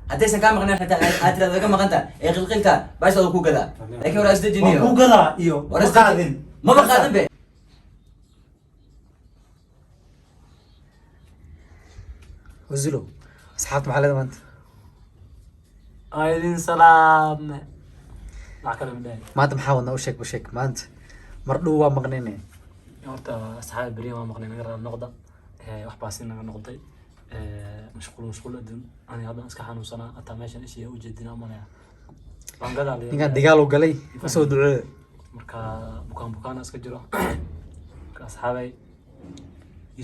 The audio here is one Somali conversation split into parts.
هديسا كام مقنع حتى أترى ذا كم مقنتا يقلقلك باش أقول كذا لكن ولا أستدينيو وكو قلا إيو ولا أستدين ما بقادم به وزلو أصحاب محل ما أنت أيدين سلام معك البداية ما أنت محاول وشك بشك ما أنت مردوة مغنيني horta asxaab beriyan waa maqnay naga raad noqda wax baasi naga noqday mashquul adduun ani hadda iska xanuunsanaa hataa meeshan ishii u jeedinaa malaya waan gadaal ninka dagaal uu galay soo ducee marka bukaan iska jiro marka asxaabay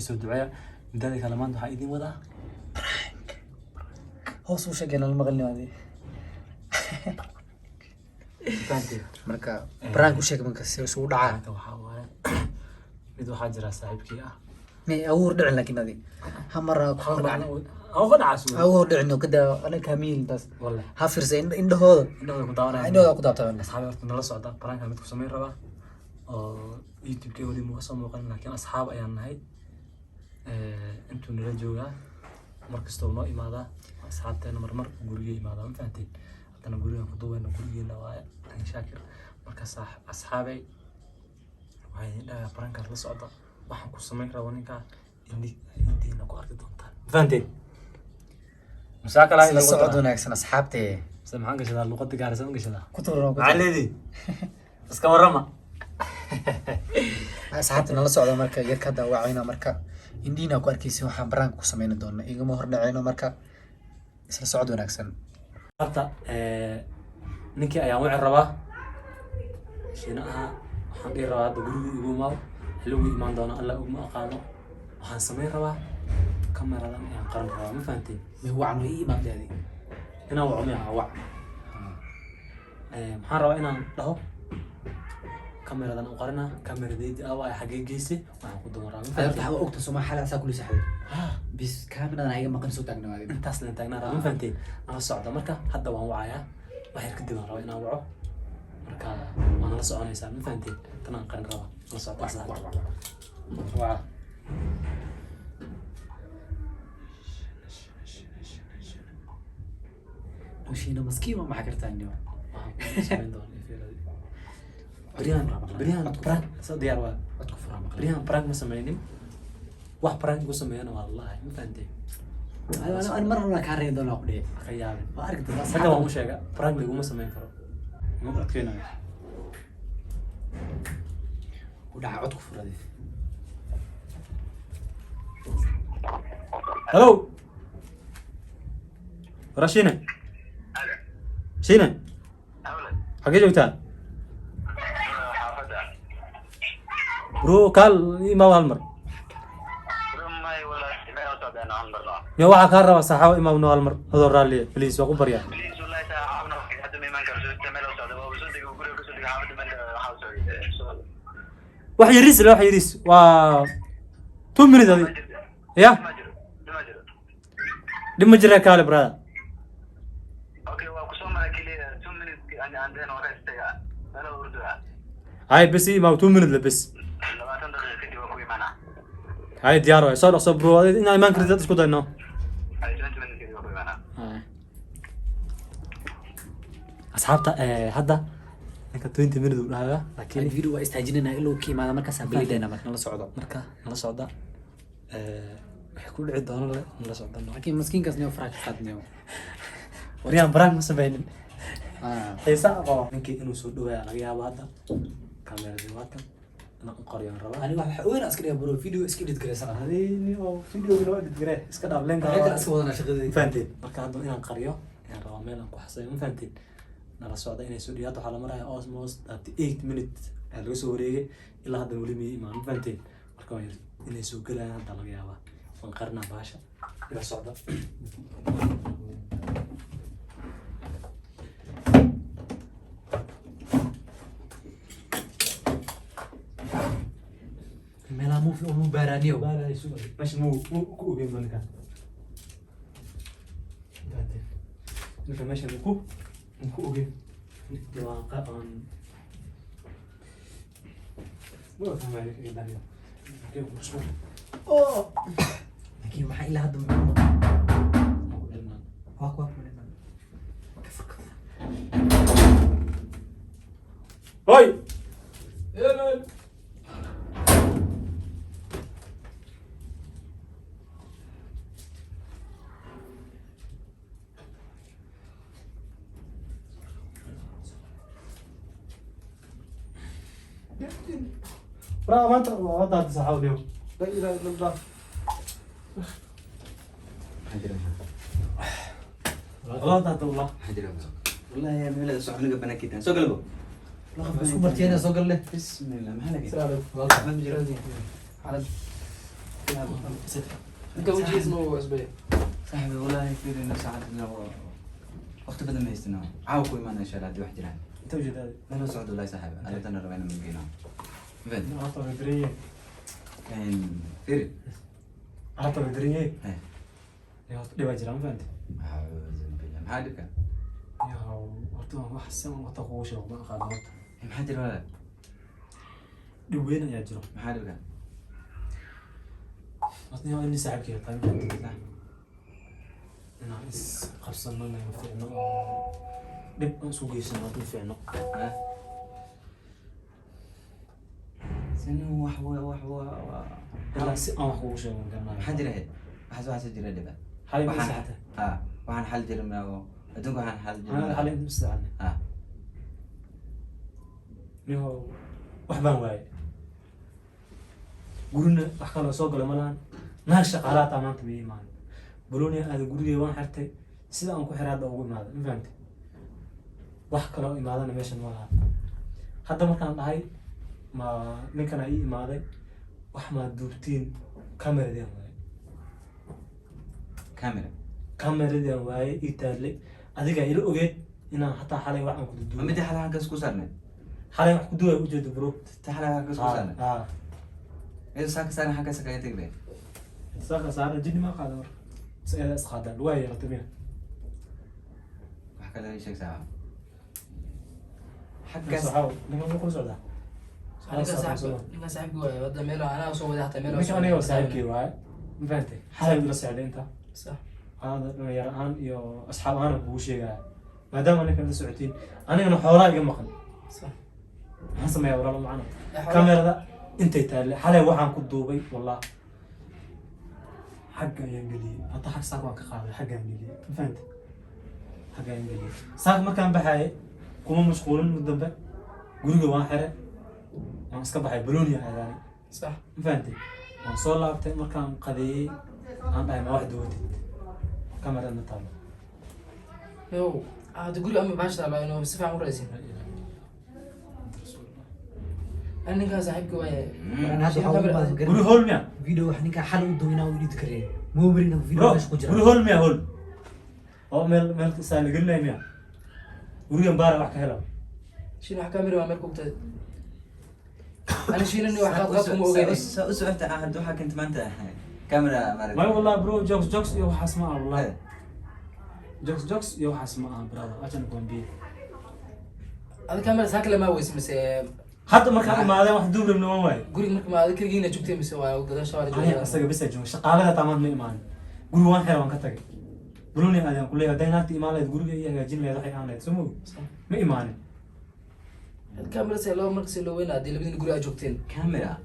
isoo duceeya midada kale maanta waxaa idin wadaa hoos u sheegay la maqalni waadi faanti marka prank u sheeg marka si uu dhacaa waxaa waaye mid waxaa jira saaxiibkii ah may awur dhicin laakiin adi hamara ku dhacay oo qadacas awur dhicin oo kada ana kaamil tas wallahi ha fiirsay indhahooda ku daawanaya indhahooda ku daabtaan asxaabay horta nala socda prank mid ku sameyn rabaa oo youtube-ka weli ma soo muuqan laakiin asxaab ayaan nahay intuu nala joogaa markastoo noo imaadaa asxaabteena marmar guriga imaadaa ma fahanteen haddana gurigan ku duubeyna gurigeena waaye shaakir marka asxaabay waxay idin dhagaa prankaas la socda waxaan ku samayn rabaa ninkaa indiina ku arki doontaan ma fahanteen musaakala la socod wanaagsan asxaabtee maxaan gashadaa luqada gaaraysan gashadaa ku tuuro maxaa leedii iska warrama asxaabta nala socda marka yarka daawacayna marka indiina ku arkaysa waxaan prank ku sameyn doona igama hordhacayno marka isla socod wanaagsan horta ninkii ayaan wici rabaa shiina ahaa waxaan dhihi rabaa hadda guriga igu imaado xilligu imaan doono alla uguma aqaano waxaan samayn rabaa kameradan ayaan qaran rabaa ma fahanteen may wacan ii imaadaydi inaan waco miya wac maxaan rabaa inaan dhaho kameradan u qarina kameradaydi awa ay xaggee geysay waxaan ku dumaraa ma fahanteen waxa ogta Soomaa xal asaa kulli saxday bis kameradan ayaga maqan soo taagnaade intaas leen taagnaa rabaa ma fahanteen nala socda marka hadda waan wacayaa wax yar kadib aan rabaa inaan waco marka waan nala soconaysaa ma fahanteen tanaan qarin rabaa nala socda waa وشينا مسكين ما حكرتها اليوم بريان برانك صديار waa بريان برانك ma sameeynin wax برانك ku sameeyana wallahi ma fahanteen انا مره كارين دون اقدي khiyaab ما اركت saga waan u sheega برانك lagu ma sameyn karo ma adkeenayo ودع عد كفر هذه هلو رشينا شينا حقي جوتان برو قال ما هالمر يا واحد كان روا صحاوي ما بنو هالمر هذا رالي بليز وقو بريا واحد يريس لا واحد يريس و 2 minutes هذه يا لما جرى كالي برا هاي بس ما 2 minutes لبس هاي ديارو صار صبروا إن إيمان كريدات إيش كده إنه أصحابته هذا ninka 20 minutes uu dhahaa laakiin video waa istaajinayna ilaa kii maada markaas aan bilaydayna marka la socdo nala socda wax ku dhici doono nala socda laakiin maskiinkaas noo faraaq qaadnayo wariyaan baraan ma sameeynin xiisa qabo ninkii inuu soo dhawaado laga yaabo hadda kameradii waatan ana u qariyaan rabaa ani waxa weyn aska dhiga bro video iska edit gareysana hadii oo video loo edit garee iska dhaaf leenka iska wadana shaqadii fahanteen marka hadda inaan qariyo ayaan rabaa meel aan ku xasayo ma fahanteen nala socda inay soo dhiyaato waxaa la maraya almost 38 minutes ayaa laga soo wareegay ilaa hadda weli miyay imaan ma fahanteen marka waan yiri inay soo galayaan hadda laga yaabaa waan qarnaa baasha ila socda meela muu fi umu baaraaniyo ماشي مو كو بين ذلك انت ماشي كو بين واقع مو فاهم عليك يا دانيال كيف مشغول laakiin waxa ilaa hadda واك واك هاي برا ما انت وضع تصحوا اليوم لا اله الا الله غلطت والله والله يا مهلا سوق لك بنا كده سوق له Isku martiyana soo gal leh. بسم الله ما هلك سلام ما بجرى على انت وجهي اسمه اسبوع صاحبي والله كثير انه ساعات لو وقت بدنا ما يستنى عاوكوا ما نشر هذه واحد جيران انت وجهي هذا انا سعود الله صاحبي انا بدنا روينا من جينا فين عطى بدريه كان فيري عطى بدريه ايه يا دي واجران فهمت أعوذ بالله محادك يا ورتو وحسن وتقوش وما خدمت محادر ولا دوين يا جرو محادك اصلا اني ساعدك يا طيب انا اس قبصنا ما ينفعنا دب سوقي سنه ما ينفعنا سنو وحوا لا سي انا خوش من قلنا محادر هي واحد جرى دبا حالي ما ساعته ها وحن حل جرمنا ادونك وحن حل انا جرمنا حالي مستعنا ها نيو وحبان واي قولنا أحكام سوق لملان ناس شغالات أمانت بإيمان بلوني هذا قولي وان حرتي سيدا أنكو حراد أو ماذا ما فهمت وحكى له ماذا أنا ماشي ماذا حتى ما كان هاي ما نكنا أي ماذا وحما دوبتين كاميرا دي واي كاميرا دي واي إيتالي أديك إلى أوجد إن حتى حالي واحد كنت ما بدي حلها كسكو صارنا حالي واحد كنت وجد برو تحلها كسكو صارنا إذا ساك صار حاجة سكايتك به ساق صار جدي ما قادر سأل أسخاد الواي رتبين وحكى لي شيء ساعة حق صحاب نقول نقول سودا أنا صاحبك واي بدأ ميلو أنا وصوب ده حتى ميلو مش أنا وصاحبك واي ما فهمتي حالي بلا سعد أنت صح هذا يا أنا يا أصحاب أنا بوشي قاعد ما دام أنا كنت سعودين أنا حوالي جم مخن صح حسب ما يورا معنا كاميرا ده أنت تالي حالي وحن كنت دوبي والله حق ينقلي حتى حق ساق واقع قابل حق ينقلي فهمت حق ينقلي ساق ما كان بحاي كم مشغولين مدبر قولوا وان حرة أنا أسكب بحاي بلوني هذا صح فهمتي وان صور لعبت مكان قدي عن ما واحد دوتي كاميرا نطلع يو تقول أمي باش ترى إنه بصفة عمر رئيسي أنا كان صاحبك واي أنا هذا حاول ما أذكر قولوا هول ميا فيديو إحنا كحل ودوينا وليد كريه مو برينا فيديو برو مش كجرا قولوا هول ميا هول أو مل سال قلنا ميا قولوا ينبارا وحكي هلا شنو حكاميرا وعمل كوكتة أنا شنو إني واحد قاطكم وقاعد أسوأت أحد وحك أنت ما أنت كاميرا ما والله برو جوكس يو حسمع والله جوكس يو حسمع برادر عشان نكون بيه هذا كاميرا ساكلة ما هو اسمه حتى ما كان ما هذا واحد دوبل من وين واي قولي مركب ما ذكر جينا جبتي مسوا وقدر شوارع أنا أصدق بس أجون شقالة تمام من إيمان قولوا وان حيوان كتاعي قولوني هذا كل يوم دينات إيمان لا تقولوا يا جين لا يضحي أنا تسمو ما إيماني الكاميرا سيلو مركز سيلو وين هذه اللي بدنا نقول أجوكتين كاميرا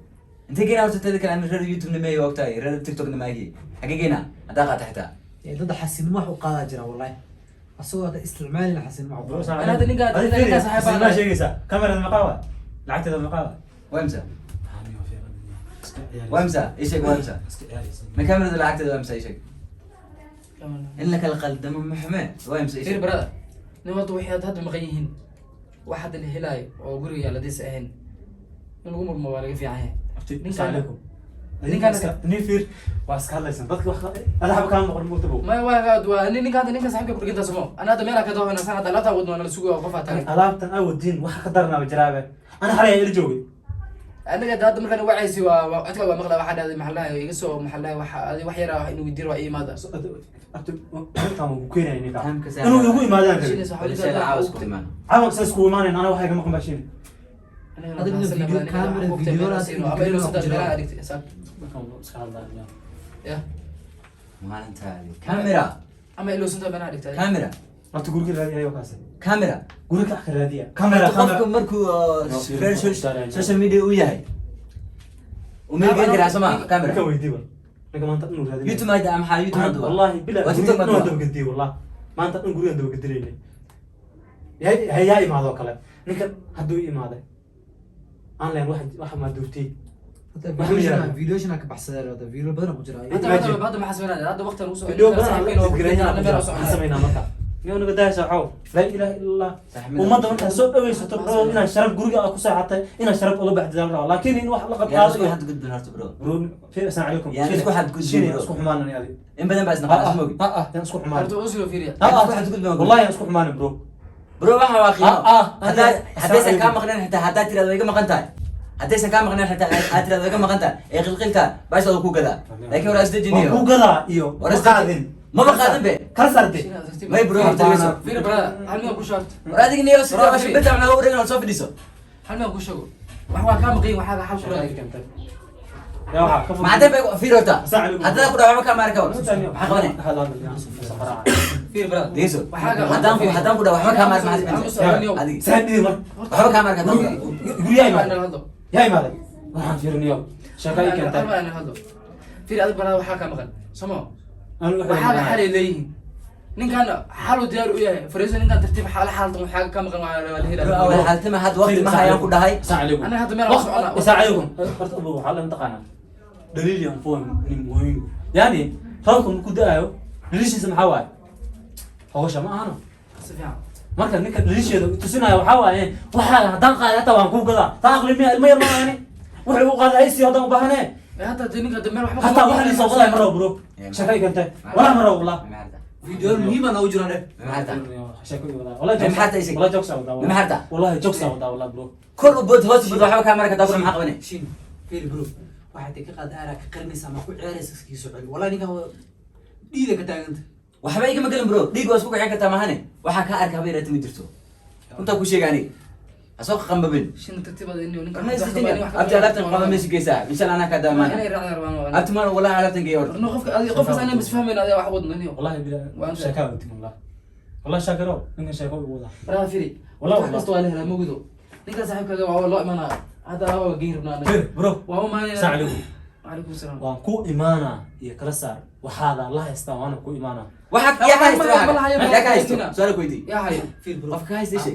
أنت جينا وتتذكر عن رير يوتيوب نماي وقتاي رير تيك توك نماي حقيقينا أداقة تحتها يعني ضد حسين ما هو قاعد جرا والله أصوات استعمالي لحسين ما هو أنا هذا اللي قاعد أنا قاعد صاحب ما شيء قصة كاميرا المقاوة لعبت هذا المقاوة وامسى وامسى إيش وامسى من كاميرا لعبت وامسى إيش إنك القلب دم محمد وامسى إيش غير برادر نمط وحيد هذا مغيهين واحد الهلاي وقولي يا لديس أهين نقوم بالمبالغة في عهين عليكم نيكا نيفير واسك هلا يسن بدك هذا حب كان مقر موتبو ما واحد ونيكا هذا نيكا صاحبك برجنت سمو أنا هذا ميلا كده أنا سنة لا تعود وأنا السوق وقفة تاني ألعبت أنا ودين وح قدرنا بجرابة أنا حاليا اللي جوي أنا قد هذا مثلا وعيسي وأتكلم مغلى واحد هذا محلها يقصو محلها هذه وحيرة إنه يديروا أي ماذا كانوا بكينا يعني كم كسر أنا يقول ماذا شيء أنت صح رسالة عاوز كمان عاوز أسكو ماني أنا واحد كم كم باشين هذا من الفيديو كاميرا الفيديو لا أبي لو صدق لا أديك ساك يا ما أنت هذه كاميرا أما لو صدق أنا أديك كاميرا horta guriga raadiyayo kaas camera guriga ka raadiya qofka markuu social media u yahay umeel geen karaa sama camera ka weydii wal ninka maanta inuu raadiyo youtube ma daa maxaa youtube hadda wallahi bila TikTok ma daba gadii wallahi maanta in guriga daba gadireeyay yaa imaado kale ninka hadduu imaaday aan leen wax ma duurtay فيديوشنا كبحثنا هذا فيديو بدنا كجرا هذا ما حسبنا هذا وقت الوصول فيديو بدنا حسبنا marka niyo naga daayso xaw la ilaha illa umada marka soo dhaweysato bro ina sharaf guriga ku saaxatay ina sharaf uga baxdaan raaw laakiin in wax la qabtaado yaa isku gudbin horta bro fi asaan calaykum yaa isku xad gudbin isku xumaanana yaadi in badan baa isna qaas moogi yaa isku xumaan هذا وصل فيريا isku xad gudbin wallahi isku xumaan bro bro waxa waa qiimo hadaysan kaa maqneen xitaa haddaad tirahdo iga maqan tahay haddaysan kaa maqneen xitaa aad tirahdo iga maqan tahay ee qilqilka baashada ku gadaa laakiin hore isdejiniyo ku gadaa iyo qaadin maba qaadan be kala sarde may bro horta فيريا برا هل ما كوشات adiga niyo sida wax bita macna u reegan soo fadhiso هل ما كوشغو waxaa ka maqay waxaa xal shuraaday yaa waxa ka ma hadda bay fiirota hadda ku dhawaco ka maarka wal maxaa qabanay فيريا برا deeso haddaan ku dhawaco ka maarka adiga saadii mar waxba ka maarka guriga انا imaad هذا yaa imaad waxaan fiirniyo shaqay keenta انا هذا فيريا اد برا waxaa ka maqan samo aan waxaa xal leeyihiin ninkan xalu diyaar u yahay fariiso ninkan tartiib xaalad waxaa ka maqan waa la helaa awal haltama had waqti ma hayaan ku dhahay saacalikum انا هذا ما saacalikum horta abu waxa la intaqaana daliil yan foon nin muhiim yani halkan ku daayo daliishiisa maxaa waay hawsha ma ahano marka ninka daliisheeda tusinayo waxa waaye waxa hadaan qaadata waan ku gadaa taaqli mi ilma yar ma ahani wuxuu u qaaday si hadan u baahane حتى ninka dambe waxba hatta waxa la soo qaday maro bro shaqay kanta wala maro wallah فيديو مهم انا وجرا والله جوكس والله جوكس والله برو كل بود هوس بود waxba ka maarka daaqo maxaa qabanay شين فير برو waxaad ka qaad aara ka qarnaysa ma ku ceeraysa iskiiso cel wallahi ninka dhiida ka taaganta waxba igama galin bro dhiig waa isku kicin kartaa mahane waxaa ka arka habeerata ma jirto inta ku sheegani asoo qambabin shin tartiibada inuu ninka abti alaabtan qaba meesha geesaa insha Allah anaka daamaan abti maan wallahi alaabtan geeyo no qof aan mas fahmayn adiga wax wadno niyo والله بلا شكاوى والله والله شاكرو إنك شاكرو ولا برا فيري والله كاست waa la helaa mawdo ninka saaxiibkaaga waa loo imaana hada waa geyn rabnaa فير برو waa ma ساعلكم عليكم السلام waan ku imaana iyo kala saar waxaada la haystaa waan ku imaana waxa ya ka haysto ya ka haysto su'aal ku weydiin يا هاي فير برو qof ka haysto shay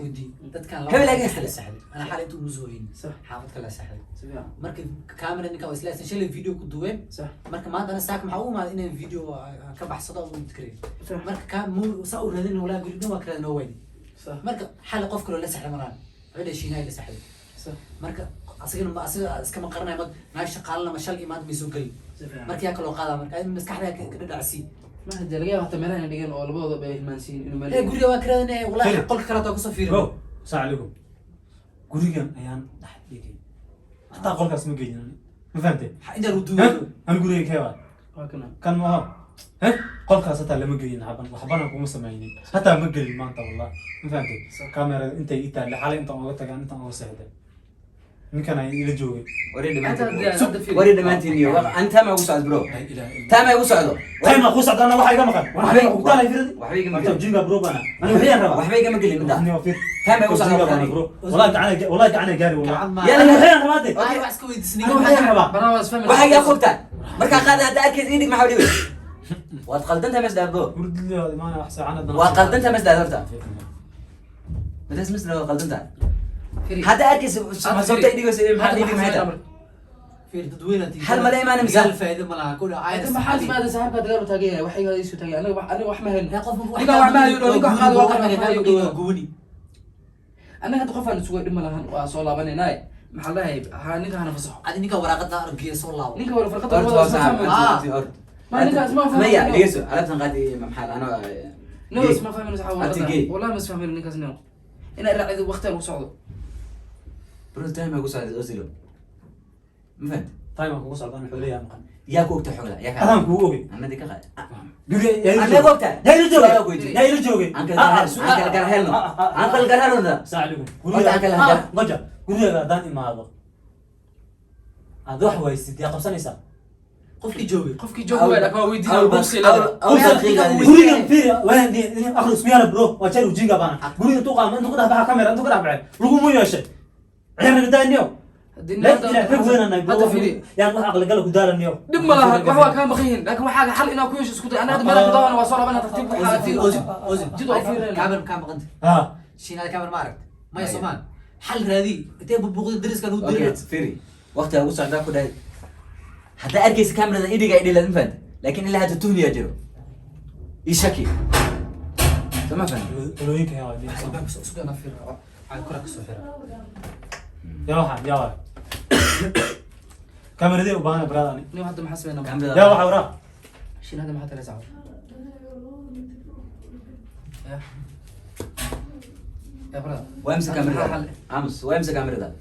dadkan hebel aga haysta انا حالي انتو مسوين صح xaafad kala saxay سبيع marka camera ninka isla shalay video ku duween صح marka maanta ana saak maxaa u imaad inaan video ka baxsado oo fikray صح marka ka sa u raadin wala guriga waa kala noo weyn صح marka xal qof kale la saxay maraan cid shiinay la saxay صح marka asagana ma asaga iska ma qarnay mad meesha qaalna ma shal imaad miisoo gali سبيع marka yaa kala qaada marka in maskaxda ka dhacsi ما هدا laga yaabaa meelaha dhigan oo labadooda bay hilmaansiin inuu meel ee guriga waa karaadinay wallahi qolka kala taa ku soo fiirin برو ساعلكم gurigan ayaan dhax dhigay hatta qolkaas ma geeynan ma fahantay inta uu duuyo aan guriga keewa waa kana kan ma aha qolkaas hatta lama geeyin waxbana kuma sameeynin hatta ma gelin maanta wallah ma fahantay kamerada intay ii taale xalay inta uga tagaan inta uga seexday ninkan ay ila joogay wari dhamaantiin iyo anta ma ugu socdo bro tama ugu socdo tayma ku socdana waxa iga maqan waxa ugu talay firdi waxba igama marka gelin jinga bro bana ani waxaan rabaa waxba igama gelin midda ni ofir tama ugu socdo bro wallahi gacana gaari wallahi yalla waxaan rabaa de waxay wax iska weydiisnay waxaan rabaa bana waa isfahmay waxa yaa fogta marka qaad hadda arkeed idib maxaa dhiway waad qaldanta masda bro urdilada maana wax saacana waa qaldanta masda horta madas masda waa qaldanta hadda arkeed ma sabta idib maxaa idib maxaa fiir dadweynatii hal mala imaan misal faa'iido ma laha ku dhacay ma xaas ma hada saaxiibka dagaal u taagay waxay iga isu taagay aniga wax ma helin ya qof ninka wax ma hayo ninka qaad waa ka gooni anaga hadda qof aan isugu dhima lahan waa soo laabanayna maxaa la hay ha ninka hana fasaxo adi ninka waraaqada arkiyo soo laabo ninka wala farqada horta waa sax ما نقاس ما فاهم ميا ليسو على قادي محل انا نوس ما فاهم نسحب أتيجي. والله ما فاهم نقاس نو انا راعي وقتها وصعد برو تايم اقول سعد اوزيلو ما فهمت tayma kugu socdaan wuxuu leeyahay maqan يا كوكتا حولا يا adaan kugu ogey انا ديك قاعد guriga انا كوكتا yaa ila joogay yaa ila joogay انكل قرهلنا انكل قرهلنا ساعدكم Horta aan kala hadal. goja guriga hadaan imaado aad wax waysid yaa qabsanaysaa qofkii joogay waa dhaqaa weydiin gurigan fiiri waan akhri ismiyaana bro waa jari ujiga bana gurigan intuu qaama intuu ka dhex baxa kamera intuu ka dhex baxay laguma yeeshay ciyaarna daaniyo لا لا فين انا يعني wax aqli gal ku daalaniyo dib ma laha wax waa ka maqayn laakiin waxa xal inaa ku yeesho isku day anaa meel qadaana waa soo laabana tartiib waxa tii jid oo fiirin كاميرا كام قنت شين هذا كاميرا ما عرفت ما يسمان حل هذه انت بوقت الدرس كانوا درس فيري وقتها وصل ذاك ده حتى اركز كاميرا ايدي قاعد لازم فهمت لكن اللي هذا تهني يجرو يشكي تمام فهمت لويك يا ولدي سوق انا في على كرك سوحره يا واحد يا واحد كاميرا دي وبانا براداني نيو حد ما حسبنا يا واحد وراه شين هذا ما حتى لازم يا برا وامسك كاميرا امس وامسك كاميرا ده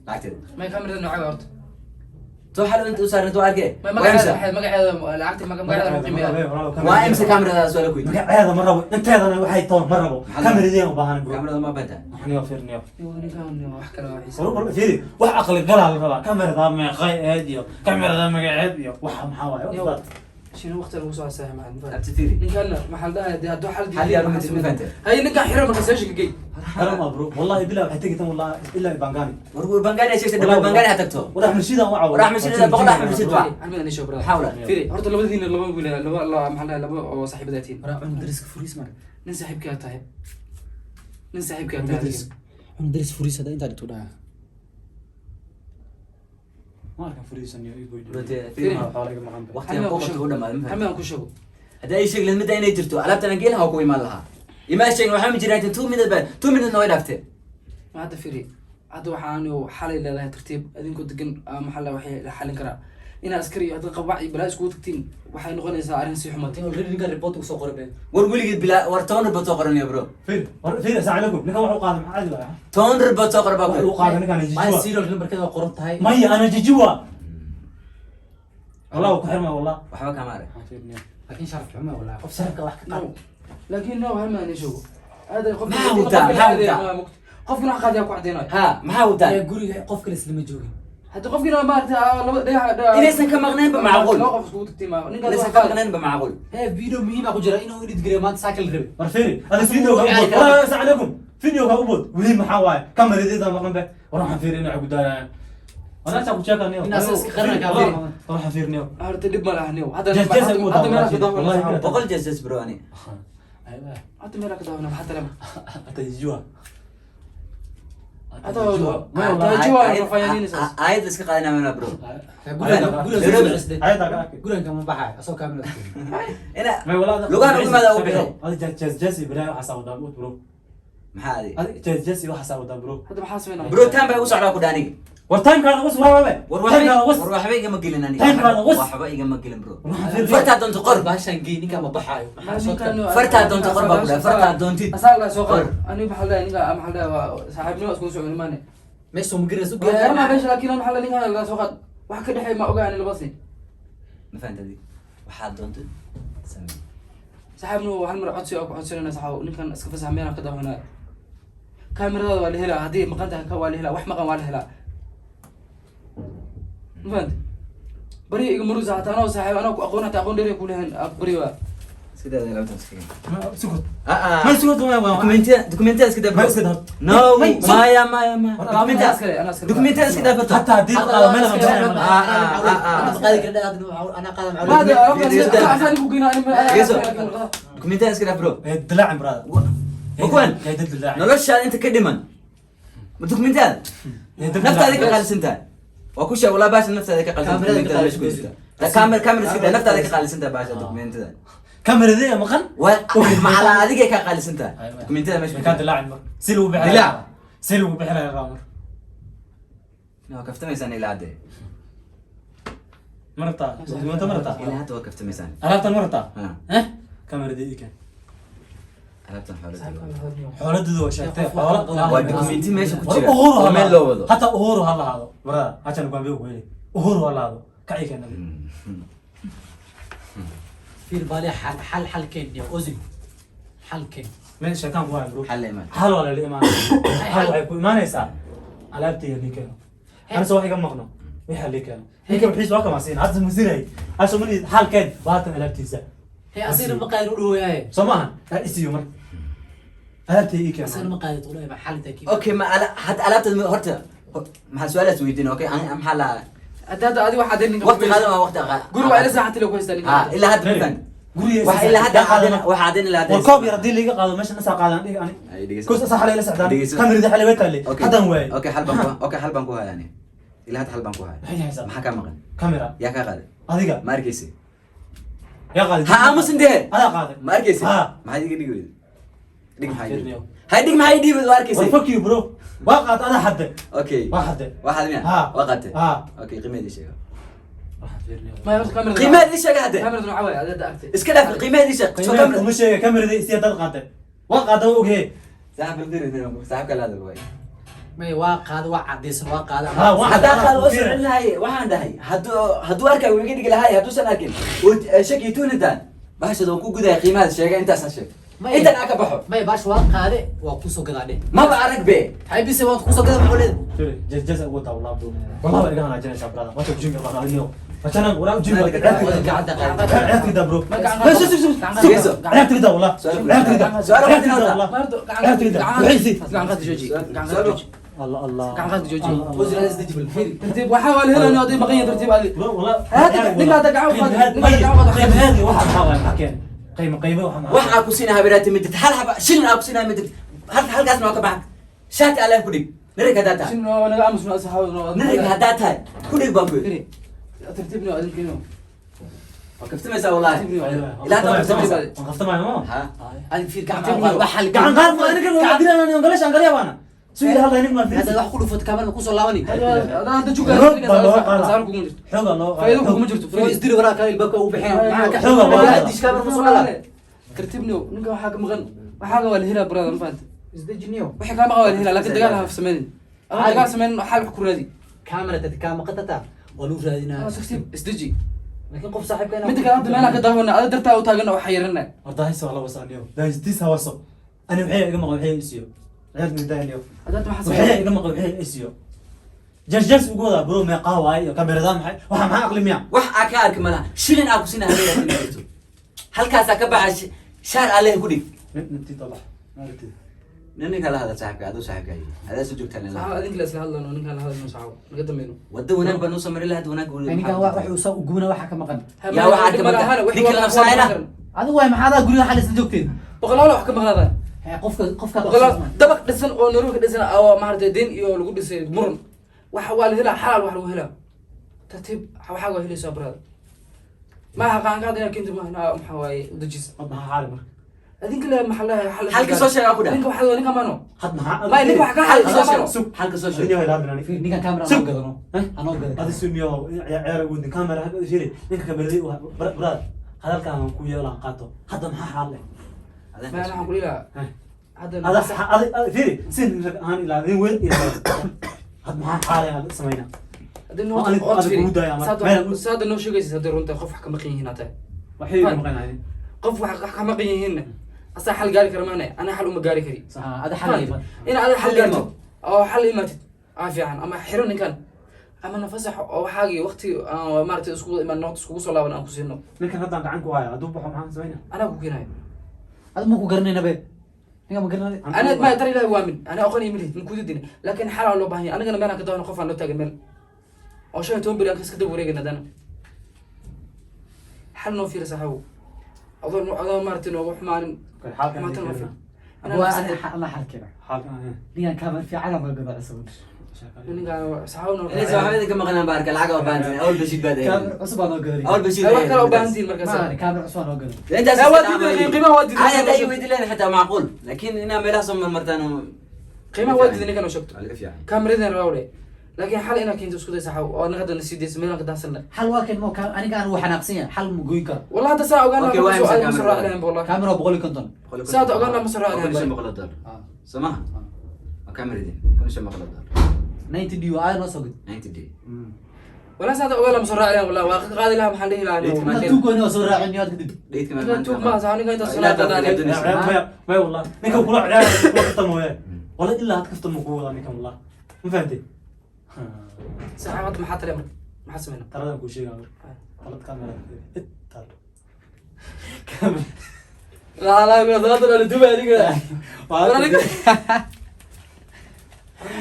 عكتد ما كاميرا نوعها ورد تو حلو انت وصار انت اركي ما قاعد لعبت ما قاعد وامسك كاميرا ده سؤال كويس هذا مره انت هذا waxay toon marabo كاميرا دي وبانا برو كاميرا ما بنتها احنا وفرني يوني كان wax kale waa xiisa ورو فيري wax aqli gal la rabaa كاميرا da ma qeyd كاميرا da magaceed iyo waxa maxaa waaye شنو وقت لو سو ساهم عن ابتدي نكنا محل ده هدو حل حل يا رمتي ما فهمت هاي نكا حرم كساش جاي حرام برو والله بالله waxay tagi tan والله الا بانغاني ورغو بانغاني شيء دبل بانغاني حتكتو وراح مرشيدا وعو وراح مرشيدا بقول راح مرشيدا عمل انا شو برا حاول فيري horta labadiina laba wiil laba محل laba oo saaxiibadaatiin راه عند درس فريس مر nin saaxiibka tahay nin saaxiibka tahay عند درس فريس هذا انت تقول ما كان فريسن يقول فيري حوالي مقام وقت يوقف ولا ما محمد ku shago هذا اي شيء لمده inay jirto alaabtan aan geelaha ku iman lahaa ima sheegin waxa ma jiraan 2 minutes baa 2 minutes way dhaftay ma hada firi hada waxaan xalay leedahay tartiib adinku degan maxalla waxay la xalin karaa ina askari hada qabac iyo balaa isku tagtiin waxay noqonaysaa arrin si xumaatay already ninka report ku soo qoray war weligid bila war toon ribot soo qoran ya bro فين ساعدكم لك waxu qaadan عادي baa toon ribot soo qoran baa waxu qaadan kan ما jijiwa serial number كذا qoran tahay ماي انا jijiwa والله وكحرمه والله waxba kama arag لكن شرف حمى ولا قف سرك واحد كقال لكن نو هم انا شو هذا قف ما هو تاع قف من قاعد ياكل عدينا ها maxaa u tahay guriga qof kale isla ma joogin هذا قف كنا ما inaysan ka maqnayn ba macquul لا قف اسكو تكتي ما inaysan ka maqnayn ba macquul هي فيديو مهم اكو جرا انه يريد جريمات ساكل ربي مرفيري هذا فيديو والله ساعدكم فيديو كابود ولي ما واي كاميرا دي ما قنبه وراح فيرين عقد انا انا تاكو تشاكا نيو الناس قرنا كافيري راح فيرنيو هذا دب ما له نيو هذا هذا مالك دافع والله بقول جسس برو اني ايوه هذا مالك دافع حتى لما حتى يجوا هذا جوا فيانين عايد اسك قادنا من برو قول كم بحاي اسو كامل انا ما والله لغان ما ذا وبخي هذا جاسي بلا حساب دابوت برو maxaa adi هذا جاسي وحساب داب برو هذا محاسبين برو تام bay u socdaa ku dhaaniga ورتايم كان وصل war waxba igama gelin aniga waxba igama gelin bro fartaa doonto qor باشان جي نيكا ما بحايو fartaa doonto qor baa ku dhahay fartaa doontid اسال سو قر انا محل نيغا محل صاحبنا اسكو سو ماني ما يسو مقرس انا ما بيش لكن محل نيغا لا سو قد wax ka dhaxay ma ogaani labasi ma fahantay waxaad doontid samee صاحبنا hal mar codsi oo ku codsanayna saxaw ninkan iska fasax meel ka daawanaa kaamirada waa la helaa hadii maqanta ka waa la helaa wax maqan waa la helaa فهمت بري iga maruusa hataa anoo saaxiib anoo aqoon hataa aqoon dheer ku leeyahay bari waa sida ay laabtan iska سكت ما سكت دوكيمنتي اسك دابا نو مايا دوكيمنتي اسك دوكيمنتي اسك دابا حتى دي قال ما لهم انا قاعد كده انا قاعد هذا عشان يقول انا دوكيمنتي اسك دابا برو دلع براد وكون يا دلع noloshaada inta ka dhiman ma dokumentaada naftaada ka qaalisantahay waa ku sheeg walaa baasha naftaada ka qaalisantahay kamera sida naftaada ka qaalisantahay baasha dokumentada كاميرا دي مقن macala adiga ka qaalisantahay dokumentada meesha كان دلع سلو بحر دلع. سلو بحر الرامر waa kaftamaysan ilaa hadde مرتا انت مرتا ilaa hadda waa kaftamaysan عرفت مرتا ha ها كاميرا دي كان alaabtan xoolaha حولد دو شاكتي waa dokumenti meesha ku jira أهورو oo meel loo wado حتى أهورو هلا هذا برا عشان قام بيو ويلي أهورو هلا هذا كأي كان في بالي حل كين يا اوزي حل كين من شكان واي برو xal iman حل ولا الإيمان حل واي ما نيسا على بتي اللي كانوا أنا سوى حاجة مقنع wixii li keen ninka wixii soo kama siin hadda masiray asoo mali halkeen baatan alaabtiisa هي أصير مقايد له يا soomahan isiyo mar alaabtii ii keen أصير مقايد له محل تكييف اوكي ما حتى alaabta horta maxaa su'aalaas weydiin okay aan maxaa la هذا هذه واحد ninka waqti qaado waa waqti guri waa ila saacati loo goystaa ninka ilaa hadda mafan guriga wax ilaa hadda waxa cadin ilaa hadda والكوب يردي لي قاعد ماشي الناس قاعد دي يعني كوس صح علي لسه دان كاميرا دي حلوه تالي حدا واي اوكي حل بان ku hayaan ilaa hadda xal baan ku hayaan maxaa ka maqan كاميرا yaa ka qaaday adiga ma arkaysi يا قاعد ha aamus indee انا قاعد ma arkaysi Ha. maxaa iga dhigi weyd dhig maxaa dhig maxaa dhigi weyd waa arkaysi والفك يو برو وقعت انا حد okay واحد waxaad miya Ha. waqate ها okay qiimadeedii sheega ما يعرف كاميرا qiimadeedii sheega hadda كاميرا نوعه هذا أكتر iska dhaaf qiimadeedii sheeg soo kamera ومش كاميرا دي استيا دل قاعد وقعت اوكي saaxib ildirin saaxib kala hadal way ما يواقع هذا واحد يسمى واقع هذا ها واحد haddaan qaado oo socon lahay waxaan dhahay hadduu arkay wuu iga dhigi lahay hadduusan arkin shaki tuunintaan bahashada waan ku gudaya qiimaha sheega intaasaan sheeg intan aa ka baxo ما يباش واقع هذا وقوسه كذا عليه maba arag be هاي بيسي وقوسه كذا محولين جز قوت والله برو والله بقى انا جاي شابرا ما تجيب والله اليوم عشان انا ولا اجيب لك قاعد عرفت كده برو بس عرفت كده والله عرفت كده عرفت كده والله برضو عرفت كده وحيسي قاعد قاعد جوجي قاعد جوجي الله الله قاعد قاعد جوجي الله. وزير هذا يستجيب الفيل ترتيب وحاول هنا انه يعطي بقيه ترتيب هذه برو والله هذا نقعد قاعد قيم هذه واحد حاول حكينا قيمه واحد waxaa ku siinaha biraati midid hal haba shilin aa ku siinaha midid halkaasna waa ka baxan shaati alle ku dhig nirig haddaa tahay شنو انا امس ناس احاول nirig haddaa tahay ku dhig baan ku yidhi ترتيبنا هذا كلمه waa kaftamaysaa wallahi ilaa hadda waa kaftamaysaa غفت معي ماما ha هذا في كعب بحل قاعد قال انا كده قاعدين انا انقلش انقلي وانا سوي هذا هنيك ما في هذا واحد كله فوت كاميرا كوسه لابني هذا انت شو حلو فايدوك كم جرتوا في يصدر وراك البكا وبحين معك حلو والله. اديش كاميرا كوسه لابني ترتيبنا نلقى حاجه مغن وحاجه ولا هنا براد ما فهمت يصدجنيو وحي كان ولا هنا لكن دقالها في سمين انا دقال سمين حال كرادي كاميرا تتكامل قطتا ولو انا رادينا سكتي استجي لكن قف صاحب كان مد كان ما انا كدهونا انا درتا وتاغنا وحيرنا والله هسه والله بس اليوم ده ديس هوسو انا وحي اقم وحي اسيو عيال من ده اليوم هذا انت ما حسب وحي اقم وحي اسيو جرجس وقولا برو ما قاواي كاميرا دام حي وحا ما عقلي ميا wax aa ka arki malaha shilin aa ku siinaha biraati midid halkaasaa ka baxa shaar alle ku dhig انت طلع ما قلت ninka la hadal saaxibka aduu saaxibka adaa soo joogtaan صح هذيك اللي اسلها الله انك هذا المسعو نقدم منه wadda wanaag baan u samari lahayd wanaag يعني كان واحد وصل وجونا واحد كما قال yaa waxaa arka marka ninka la nafsanayna هذا هو ما هذا قولي حل سجوكتين بقول لا وحكم هذا قفك بقول دبق دسن او نروح دسن او ما عرفت دين iyo lagu dhisay muran waxa waa la helaa xalaal wax lagu helaa tartiib waxa waa helaysaa brad ma qaan qaadina kintu ma waxa waaye dajis ما عارف adinka la maxallaha xal halka soo sheega ku dhac ninka waxa ninka maano حد ما ما ninka waxa ka halka soo xal sheeg halka soo sheeg الدنيا ولا بناني في نيكا كاميرا سوق. انا قدرنا انا قدرنا هذا سميو عيار ودن كاميرا هذا شيء نك كاميرا دي براد هذا كان كو يلا قاطو هذا ما حال ما انا اقول لها هذا هذا فيري سن هان الى ذي وين الى هذا ما حال هذا سمينا هذا أنا- نو أنا بقول يا عمر. صاد نو شيغيس هذا رونتا qof wax kama qiyin hata وحي مقنا يعني qof wax kama qiyin asa xal gaari karmaanay ana xal uma gaari kari هذا حل in aad xal Xal gaarto imo. oo xal imaatid fiican ama xiro ninkan ama nafasax oo waxaagii waqti aan maartay isku imaan noqdo isku soo laaban aan ku siino ninkan hadda gacanku haya haduu baxo maxaan sameynaa ana ku keenay هذا مو قرني نبي نيكا ما قرني ana ma tari ilaahi waamin ana aqoon imilid min kudidina laakiin xal aan loo baahan yahay anagana meelaan ka doono qof aan loo taagan meel oo shan toban beri aan iska dab wareegana dana xal noo fiir saxaw adoo maartay noogu xumaanin حالك ما تنفع هو انا حل كده حالك نيكا كاميرا في عالم ما قدر اسوي ninka saxaw noo inay saaxiibada ka maqnaan baa arka lacag oo baahan awal bashid baad كاميرا عصب انا قدر awal bashid wax kale oo baahantiin markaas ما كاميرا عصب انا قدر انت لا ودي قيمه ودي عادي اي ويدي لنا حتى معقول لكن انا ما لازم مرتين قيمه ودي ninkan oo sheegto على كيف يعني كاميرادين راولي لكن حل انا كنت اسكو saxaw oo naga dan sidii meelaan ka daasana حل واكن مو كان انا كان هو حناقصين حل مو كر والله هذا ساعه وقالنا أوكي، وين مسك مسرع كاميرا؟ عليهم والله كاميرا بقول كنتون ساعة أقولنا مسرع عليهم كل شيء مقلد دار سماها كاميرا دي كل شيء مقلد دار 90 ديو اي نو سوق 90 دي ولا ساعة أقولنا مسرع عليهم والله واخد غادي لها محل ليت هنا ما ما توكو انه صور راعي نيات قد ليت كمان توك ما زاني قاعد لا، تصل لا، هذا لا، لا، ما والله ninkan kula ciyaar kula qatamo way wala illa had kafta muqooda ninkan wallah ma fahanti saxaabada maxaa tale marka maxaa sameynaa taladan kuu sheegaa talad kamera la dadada la duba adiga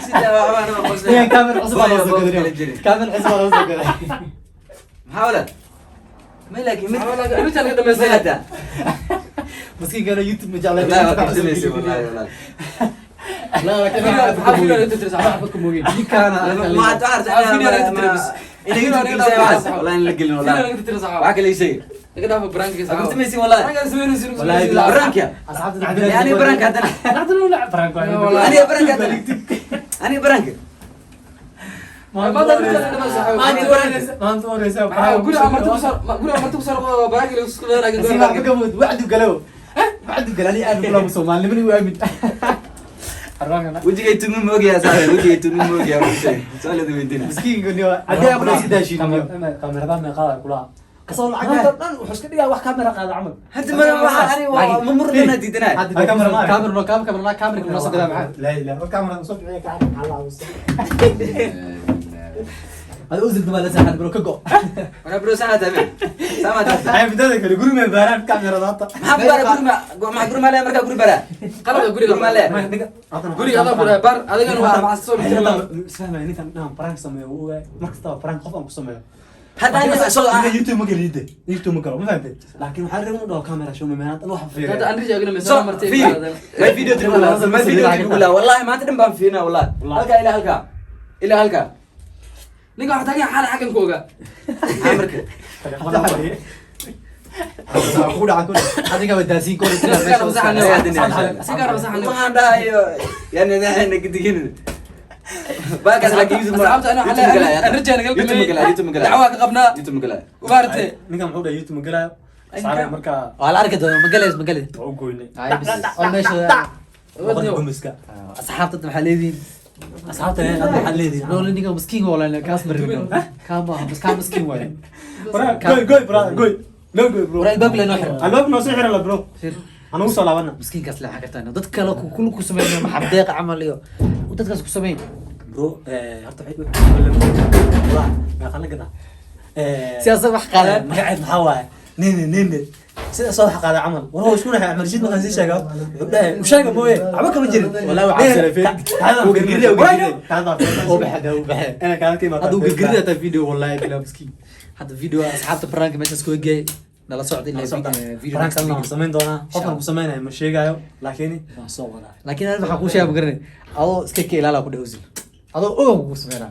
sida waxba ana qosay هي كاميرا عصب على وسط كاميرا عصب على وسط محاولة ما لكن inta laga dhameystay هذا مسكين قالوا يوتيوب مجال لا ما كنت سميسي والله والله لا لكن حافين انت ترسع احبكم موجين دي كان ما تعرف انا والله نلقي والله انت ترسع معك لي شيء كده في برانك يا كنت سميسي والله والله برانك يا اصحابنا يعني برانك هذا نحن نلعب فرانكو انا برانك هذا انا برانك ما انت وريسا قول ما توصل براك اللي وصل لك سيما بقمود وعدوا قالوا وعدوا قال لي انا كلام صومال لمن يؤمن وجهي تنمو موجي يا صاحبي وجهي تنمو موجي يا حسين سؤال هذا ويدينا مسكين يقول لي عدي ابو ناس داشين كاميرا ما قال كلها كسر العقد وحش كده واحد كاميرا قاعد عمل حتى ما انا ممر لنا ديدنا كاميرا كنا صدق معاه لا لا الكاميرا نصب عليك على هذا اوزد ما لسه حد برو كغو انا برو سنه تمام سما تحت هاي بدك يقول من باران كاميرا ضاطه ما برا ما قرما لا مركا قري برا قلب قرما لا قولي هذا بره بر هذا كان مع الصور اسمع انت نعم برانك سميه مركز برانك خف ام سميه هذا انا صوت يوتيوب ما قال يوتيوب ما قال ما فهمت لكن محرم انه كاميرا شو من انا واحد في هذا انا رجع قلنا مثلا مرتين في فيديو تقول ما فيديو تقول والله ما تدم فينا والله هلكا الى هلكا الى هلكا نيجا واحد تاني حال حكم كوغا عمرك اقول عقول هذيك بداسين كل سيجاره مسح النوم ما عندها يعني احنا قد كده باقي على كيس صعبت انا على الرجال يوتيوب مقلا دعواك قبنا يوتيوب مقلا وبارتي ninka muxuu dhahay youtube magala saare marka على اركض مقلس oo goynay هاي بس ماشي gumiska اصحابتنا محليين asxaabta ay qad waxaan leedahay لو نيجا مسكين ولا كاس مريم كان مسكين ولا goy brother goy no goy bro ورا الباب لنا حر albaab noo soo xiran la bro anu soo laabana مسكين كاس لا حكرتنا دد كلا كل كو سمين محدق عمل iyo dad kaas ku sameyn bro horta waxay ma qala gada siyaasad wax qaadan magaceed maxaa waaye nin sida soo wax qaada camal war hoo isku nahay amal jid ma sii sheego wuxuu usheega mooye waxba kama jirin والله وعسل فين وقرقريه وبحد انا كان كيما هذا وقرقريه هذا فيديو والله بلا مسكين هذا فيديو اصحابته برانك ماشي اسكو جاي نلا سعودي فيديو فرانك سلام سمين دونا qofkan ku sameynay ma sheegayo laakiin soo wada laakiin aan waxa ku sheegay ma garanay adoo iska keelala ku dhawsin adoo ogow ku sameeyna